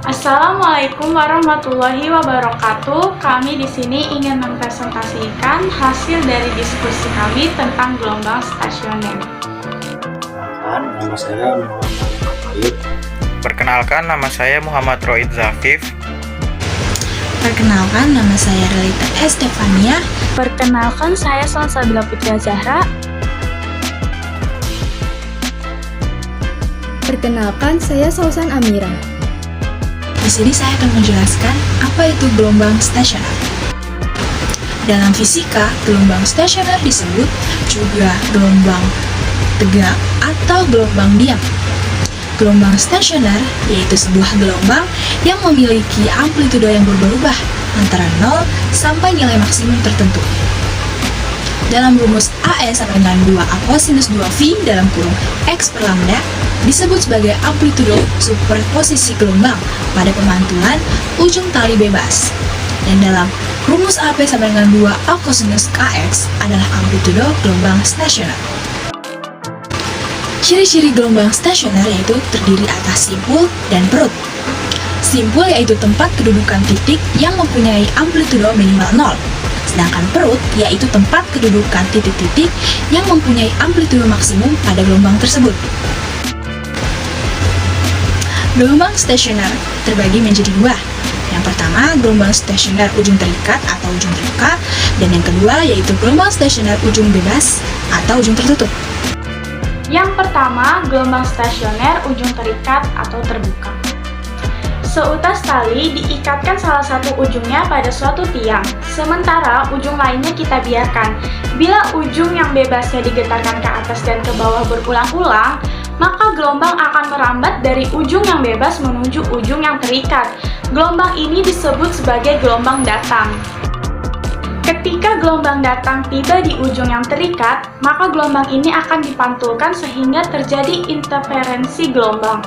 Assalamualaikum warahmatullahi wabarakatuh. Kami di sini ingin mempresentasikan hasil dari diskusi kami tentang gelombang stasioner. Perkenalkan, nama saya Muhammad Roid Zafif. Perkenalkan, nama saya Relita Estefania. Perkenalkan, saya Salsabila Putri Zahra. Perkenalkan, saya Sausan Amira. Di sini saya akan menjelaskan apa itu gelombang stasioner. Dalam fisika, gelombang stasioner disebut juga gelombang tegak atau gelombang diam. Gelombang stasioner yaitu sebuah gelombang yang memiliki amplitudo yang berubah-ubah antara 0 sampai nilai maksimum tertentu. Dalam rumus AE sama dengan 2A kosinus 2V dalam kurung X per lambda disebut sebagai amplitudo superposisi gelombang pada pemantulan ujung tali bebas. Dan dalam rumus AP sama dengan 2A kosinus KX adalah amplitudo gelombang stasioner. Ciri-ciri gelombang stasioner yaitu terdiri atas simpul dan perut. Simpul yaitu tempat kedudukan titik yang mempunyai amplitudo minimal 0. Sedangkan perut yaitu tempat kedudukan titik-titik yang mempunyai amplitudo maksimum pada gelombang tersebut. Gelombang stasioner terbagi menjadi dua. Yang pertama, gelombang stasioner ujung terikat atau ujung terbuka, dan yang kedua yaitu gelombang stasioner ujung bebas atau ujung tertutup. Yang pertama, gelombang stasioner ujung terikat atau terbuka. Seutas tali diikatkan salah satu ujungnya pada suatu tiang, sementara ujung lainnya kita biarkan. Bila ujung yang bebasnya digetarkan ke atas dan ke bawah berulang-ulang, maka gelombang akan merambat dari ujung yang bebas menuju ujung yang terikat. Gelombang ini disebut sebagai gelombang datang. Ketika gelombang datang tiba di ujung yang terikat, maka gelombang ini akan dipantulkan sehingga terjadi interferensi gelombang.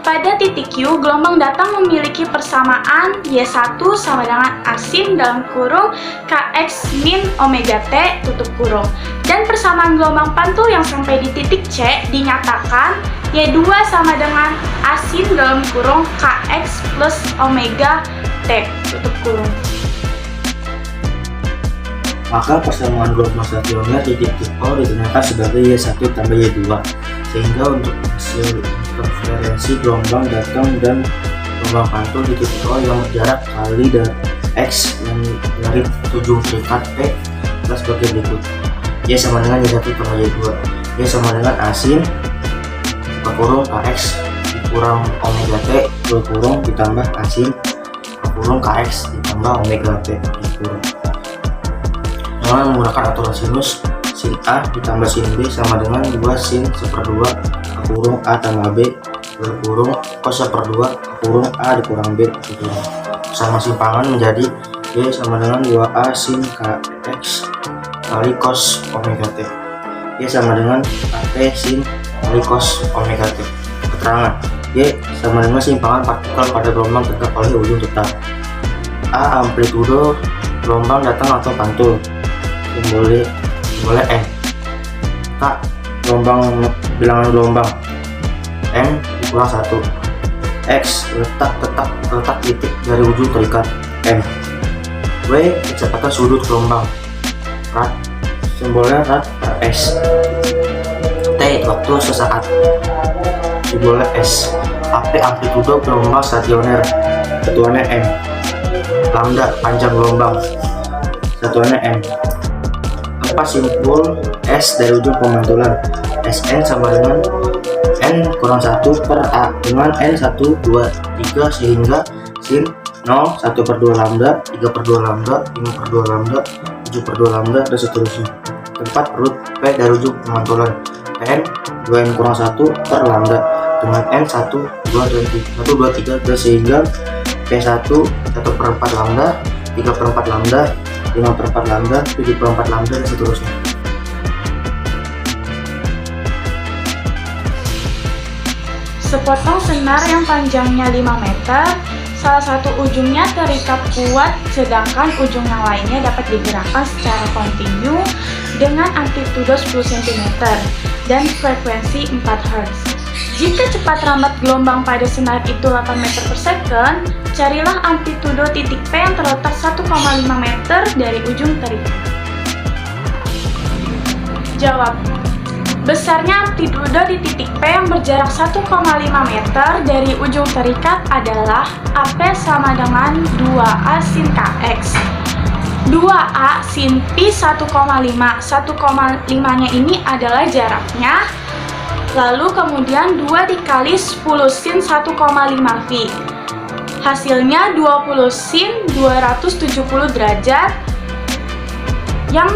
Pada titik Q, gelombang datang memiliki persamaan Y1 sama dengan asin dalam kurung Kx min omega T tutup kurung. Dan persamaan gelombang pantul yang sampai di titik C dinyatakan Y2 sama dengan asin dalam kurung Kx plus omega T tutup kurung. Maka persamaan gelombang stasioner di titik O digunakan sebagai Y1 tambah Y2, sehingga untuk hasil interferensi gelombang datang dan gelombang pantul di titik O yang berjarak kali dari X yang dari ujung terikat P adalah sebagai berikut. Y sama dengan Y1 tambah Y2. Y sama dengan asin buka kurung Kx dikurang omega T buka kurung ditambah asin buka kurung Kx ditambah omega T dikurung. Dengan menggunakan aturan sinus, sin A ditambah sin B sama dengan 2 sin seper 2 kurung A tambah B kurung cos seper 2 kurung A dikurang B dikurung. Sama simpangan menjadi Y sama dengan 2A sin Kx kali cos omega T. Y sama dengan AT sin kali cos omega T. Keterangan Y sama dengan simpangan partikel pada gelombang tegak oleh ujung tetap. A amplitudo gelombang datang atau pantul, boleh N. K bilangan gelombang M dikurang 1. X letak titik dari ujung terikat M. W kecepatan sudut gelombang rad, simbolnya rad per S. T waktu sesaat, simbolnya S. AP amplitudo gelombang stasioner, satuannya M. Lambda panjang gelombang, satuannya M. Apa simpul S dari ujung pemantulan? Sn sama dengan N kurang 1 per A dengan N 1, 2, 3 sehingga sin 0, 1 per 2 lambda, 3 per 2 lambda, 5 per 2 lambda, 7 per 2 lambda, dan seterusnya. Tempat perut P dari ujung pemantulan N 2N kurang 1 per lambda dengan N 1, 2, dan 3 dan sehingga P1 1 per 4 lambda, 3 per 4 lambda, 5 per 4 lambda, 7 per 4 lambda, dan seterusnya. Sepotong senar yang panjangnya 5 meter, salah satu ujungnya terikat kuat sedangkan ujung yang lainnya dapat digerakkan secara kontinu dengan amplitudo 10 cm dan frekuensi 4 Hz. Jika cepat rambat gelombang pada senar itu 8 meter per second, carilah amplitudo titik P yang terletak 1,5 meter dari ujung terikat. Jawab. Besarnya amplitudo di titik P yang berjarak 1,5 meter dari ujung terikat adalah AP sama dengan 2A sin KX. 2A sin Pi 1,5. 1,5-nya ini adalah jaraknya. Lalu kemudian 2 dikali 10 sin 1,5 Pi. Hasilnya 20 sin 270 derajat yang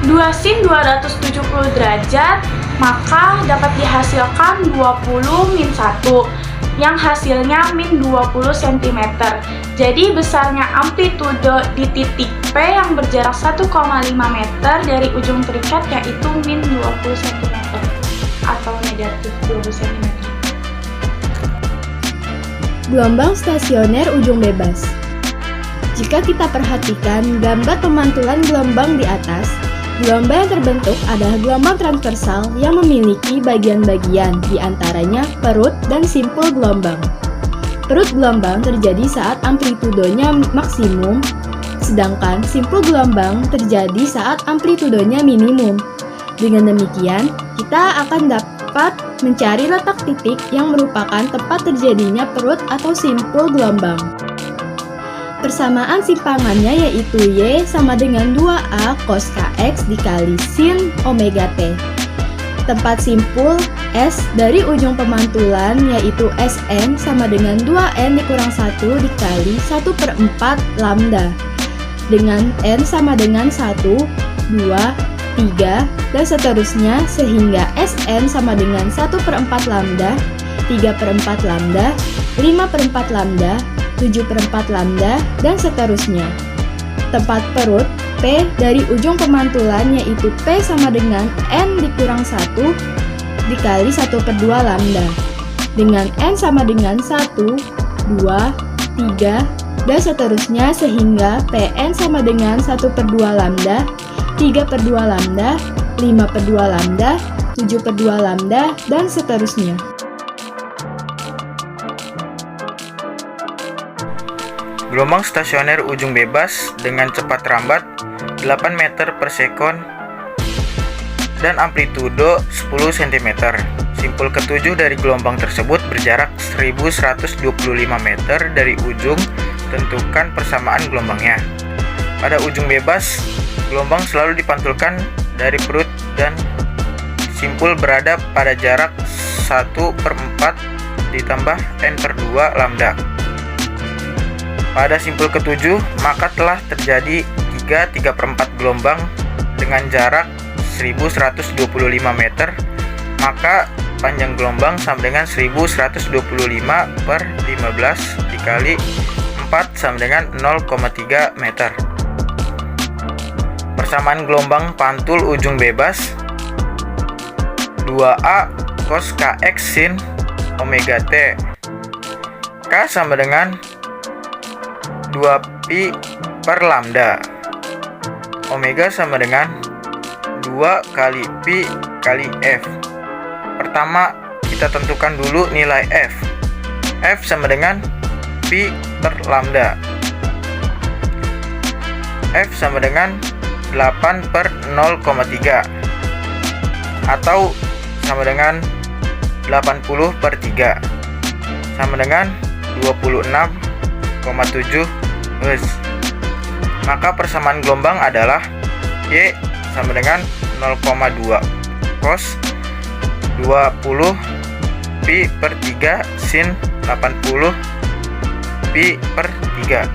2 sin 270 derajat, maka dapat dihasilkan 20 min 1 yang hasilnya min 20 cm. Jadi besarnya amplitudo di titik P yang berjarak 1,5 meter dari ujung terikat yaitu min 20 cm atau negatif 20 cm. Gelombang stasioner ujung bebas. Jika kita perhatikan gambar pemantulan gelombang di atas, gelombang yang terbentuk adalah gelombang transversal yang memiliki bagian-bagian, di antaranya perut dan simpul gelombang. Perut gelombang terjadi saat amplitudonya maksimum, sedangkan simpul gelombang terjadi saat amplitudonya minimum. Dengan demikian, kita akan dapat mencari letak titik yang merupakan tempat terjadinya perut atau simpul gelombang. Persamaan simpangannya yaitu Y sama dengan 2A cos KX dikali sin omega T. Tempat simpul S dari ujung pemantulan yaitu Sn sama dengan 2N dikurang 1 dikali 1/4 lambda. Dengan N sama dengan 1, 2, 3, dan seterusnya sehingga Sn sama dengan 1/4 lambda, 3/4 lambda, 5/4 lambda, 7/4 lambda, dan seterusnya. Tempat perut P dari ujung pemantulan yaitu P sama dengan N dikurang 1 dikali 1/2 lambda. Dengan N sama dengan 1, 2, 3, dan seterusnya sehingga Pn sama dengan 1/2 lambda, 3/2 lambda, 5/2 lambda, 7/2 lambda, dan seterusnya. Gelombang stasioner ujung bebas dengan cepat rambat 8 meter per sekon dan amplitudo 10 cm. Simpul ketujuh dari gelombang tersebut berjarak 1125 meter dari ujung. Tentukan persamaan gelombangnya. Pada ujung bebas, gelombang selalu dipantulkan dari perut dan simpul berada pada jarak 1/4 ditambah N/2 lambda. Pada simpul ketujuh, maka telah terjadi 3/4 gelombang dengan jarak 1125 meter, maka panjang gelombang sama dengan 1125 per 15 dikali 4 sama dengan 0,3 meter. Persamaan gelombang pantul ujung bebas 2A cos KX sin omega T. K sama dengan 2pi per lambda. Omega sama dengan 2 kali pi kali F. Pertama, kita tentukan dulu nilai F. F sama dengan pi per lambda. F sama dengan 8 per 0,3 atau sama dengan 80 per 3 sama dengan 26,7 Hz. Maka persamaan gelombang adalah Y sama dengan 0,2 cos 20 pi per 3 sin 80 pi per 3.